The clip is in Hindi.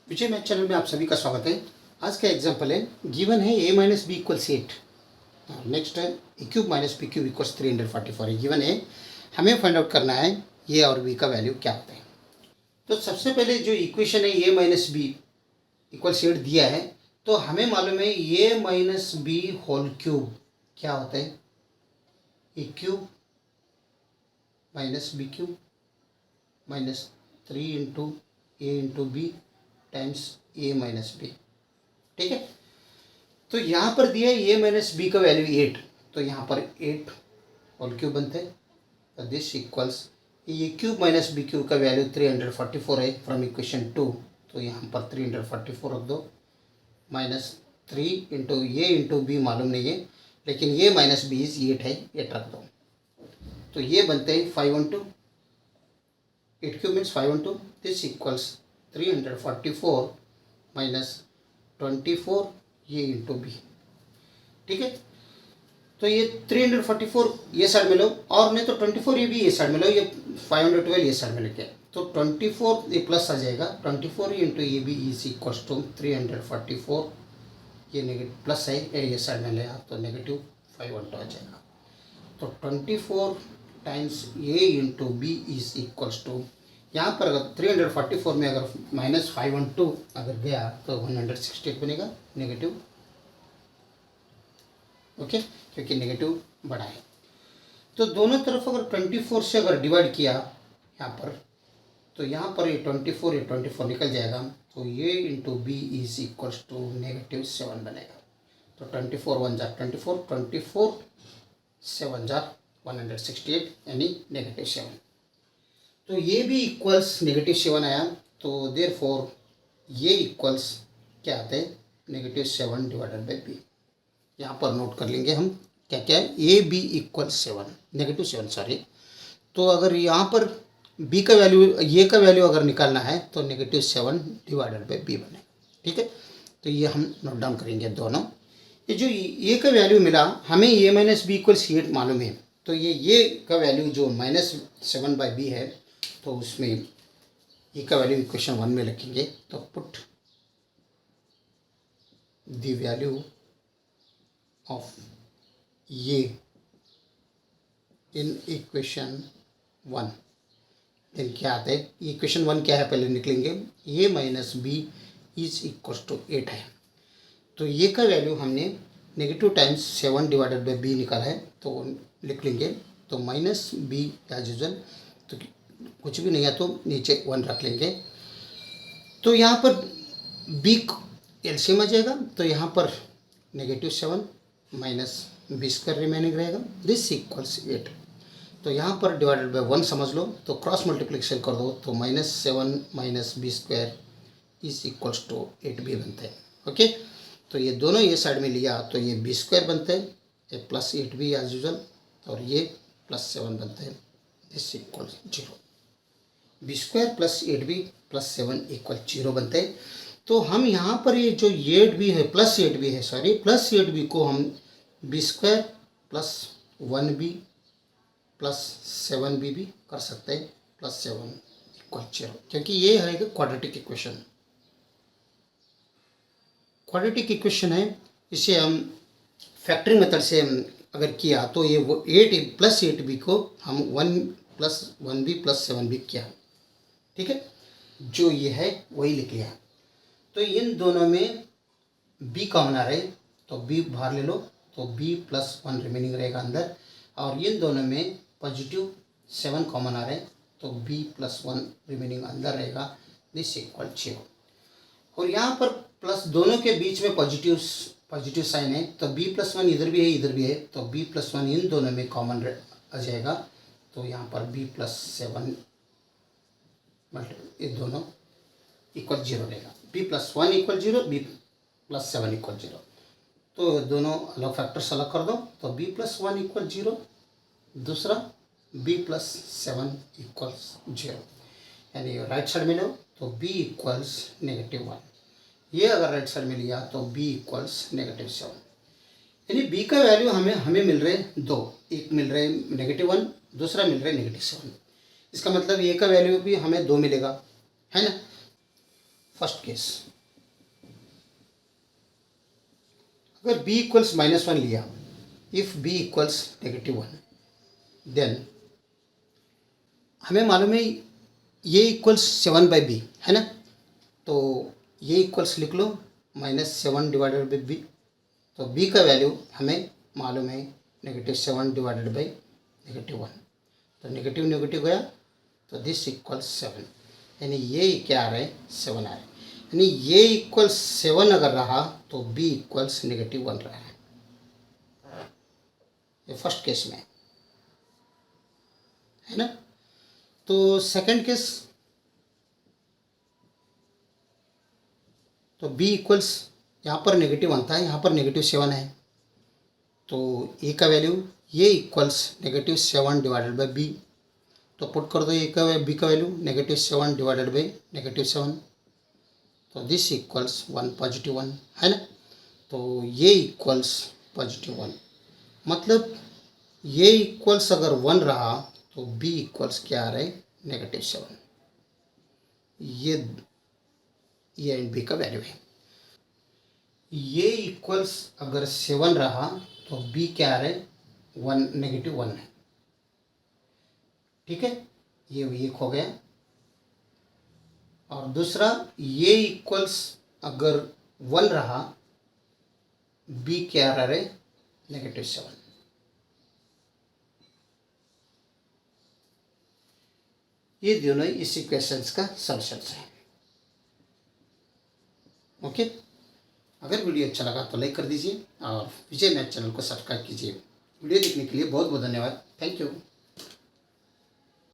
विजय मैथ चैनल में आप सभी का स्वागत है। आज का एग्जाम्पल है, गिवन है a minus b equals 8। Next है a cube minus b cube equals 344 है। गिवन है, हमें फाइंड आउट करना है ए और बी का वैल्यू क्या होता है। तो सबसे पहले जो इक्वेशन है a माइनस बी इक्वल्स 8 दिया है, तो हमें मालूम है a minus b whole cube क्या होता है, a cube minus b cube minus 3 into a into b times a minus b. ठीक है, तो यहाँ पर दिया है ए माइनस बी का वैल्यू 8, तो यहाँ पर 8 होल क्यूब बनते हैं। This equals a cube minus b cube का वैल्यू 344 है फ्रॉम इक्वेशन 2, तो यहाँ पर 344 रख दो, minus 3 into a into B मालूम नहीं है, लेकिन ए माइनस बी इज 8 है, 8 रख दो। तो ये बनते हैं 512, 8 cube means 512। This equals 344 minus 24 ये इंटू बी। ठीक है, तो ये 344 ये साइड में लो, और नहीं तो 24 ये भी ये साइड में लो, ये 512 ये साइड में लेके, तो 24 ये प्लस आ जाएगा, 24 इंटू ये भी इज इक्वल्स टू 344, ये नेगेटिव प्लस है, ये साइड में ले आप तो नेगेटिव 512 आ जाएगा। तो 24 times a into b is equals to, यहाँ पर अगर 344 में अगर माइनस 512 अगर गया तो 168 बनेगा नेगेटिव। ओके, क्योंकि नेगेटिव बड़ा है, तो दोनों तरफ अगर 24 से अगर डिवाइड किया यहाँ पर, तो यहाँ पर ये 24 निकल जाएगा, तो ये into b is equals to negative 7 बनेगा। तो 24 1 जार 24, 24 7 जार 168 यानी नेगेटिव 7। तो ये भी इक्वल्स नेगेटिव 7 आया, तो देयरफॉर ये इक्वल्स क्या आते हैं, नेगेटिव 7 डिवाइडेड बाई बी। यहाँ पर नोट कर लेंगे हम क्या क्या है, a b equals 7 negative 7 sorry. तो अगर यहाँ पर बी का वैल्यू ए का वैल्यू अगर निकालना है तो नेगेटिव 7 डिवाइडेड बाई बी बनेगा। ठीक है, तो ये हम नोट डाउन करेंगे दोनों। ये जो ए का वैल्यू मिला हमें, ए माइनस बी इक्वल्स 8 मालूम है, तो ये का वैल्यू जो -7 बाई बी है, तो उसमें ए का वैल्यू इक्वेशन 1 में लिखेंगे, तो put the value of a in equation 1। Then क्या आता है, इक्वेशन 1 क्या है पहले निकलेंगे, a minus b is equal to 8 है, तो ये का वैल्यू हमने negative times 7 divided by b निकाला है, तो लिख लेंगे। तो माइनस बी एज यूजल, तो कुछ भी नहीं है तो नीचे 1 रख लेंगे। तो यहाँ पर बी एलसीएम आ जाएगा, तो यहाँ पर negative 7 minus b square remaining रहेगा, दिस इक्वल्स 8। तो यहाँ पर डिवाइडेड बाई 1 समझ लो, तो क्रॉस मल्टीप्लिकेशन कर दो, तो -7 minus b square is equals to 8b बनते हैं। ओके, तो ये दोनों ये साइड में लिया तो ये बी स्क्वायर बनते हैं, ये प्लस 8b एज यूजल, और ये प्लस 7 बनते हैं, this equal 0। B square plus 8b plus 7 equal 0 बनते हैं। तो हम यहाँ पर ये जो 8b है प्लस 8b है सॉरी प्लस 8b को हम B square plus 1b plus 7b भी कर सकते हैं, प्लस 7 इक्वल 0, क्योंकि ये है क्वाड्रेटिक इक्वेशन। क्वाड्रेटिक इक्वेशन है, इसे हम फैक्टरिंग मेथड से अगर किया तो ये वो 8 प्लस 8b को हम 1 प्लस 1b प्लस 7b किया। ठीक है, जो ये है वही लिख लिया। तो इन दोनों में b कॉमन आ रहे, तो b बाहर ले लो, तो b प्लस 1 रिमेनिंग रहेगा अंदर, और इन दोनों में पॉजिटिव 7 कॉमन आ रहे, तो b प्लस 1 रिमेनिंग अंदर रहेगा, दिस इक्वल 0। और यहाँ पर प्लस दोनों के बीच में पॉजिटिव साइन है, तो b प्लस 1 इधर भी है इधर भी है, तो b प्लस 1 इन दोनों में कॉमन आ जाएगा, तो यहाँ पर b प्लस 7 ये दोनों इक्वल 0 रहेगा, b plus 1 equal 0, b plus 7 equal 0। तो दोनों अलग फैक्टर्स अलग कर दो, तो b प्लस 1 इक्वल 0, दूसरा b प्लस 7 इक्वल्स 0, यानी राइट साइड में लो तो b इक्वल्स नेगेटिव 1, ये अगर राइट साइड में लिया तो b इक्वल्स नेगेटिव 7, यानी b का वैल्यू हमें मिल रहे दो, एक मिल रहे नेगेटिव 1, दूसरा मिल रहे नेगेटिव 7। इसका मतलब a का वैल्यू भी हमें 2 मिलेगा, है ना। फर्स्ट केस, अगर b इक्वल्स -1 लिया, इफ b इक्वल्स -1, देन हमें मालूम है ये इक्वल्स 7/b है ना, तो ये इक्वल्स लिख लो -7 डिवाइडेड बाई b। तो b का वैल्यू हमें मालूम है -7 डिवाइडेड बाई -1, तो नेगेटिव नेगेटिव गया, तो दिस इक्वल्स 7, यानी ये क्या आ रहा है 7 आ रहा है, यानी ये इक्वल्स 7 अगर रहा तो b इक्वल्स -1 रहा है, ये फर्स्ट केस में है ना। तो सेकंड केस, तो b इक्वल्स यहाँ पर -1 था, यहाँ पर -7 है, तो a का वैल्यू ये इक्वल्स -7 डिवाइडेड बाई b, तो पुट कर दो a का b का वैल्यू -7 डिवाइडेड बाई -7, तो दिस इक्वल्स 1 +1 है ना, तो ये इक्वल्स +1, मतलब ये इक्वल्स अगर 1 रहा तो b इक्वल्स क्या आ रहा है -7, ये एंड b का वैल्यू है। ये इक्वल्स अगर 7 रहा तो b क्या आ रहा है -1 है, ठीक है, ये एक हो गया। और दूसरा, ये इक्वल्स अगर 1 रहा, b क्या आ रहा है -7। ये दोनों इस इक्वेशंस का सॉल्यूशंस है। ओके, अगर वीडियो अच्छा लगा तो लाइक कर दीजिए और विजय मैथ चैनल को सब्सक्राइब कीजिए। वीडियो देखने के लिए बहुत बहुत धन्यवाद। Thank you.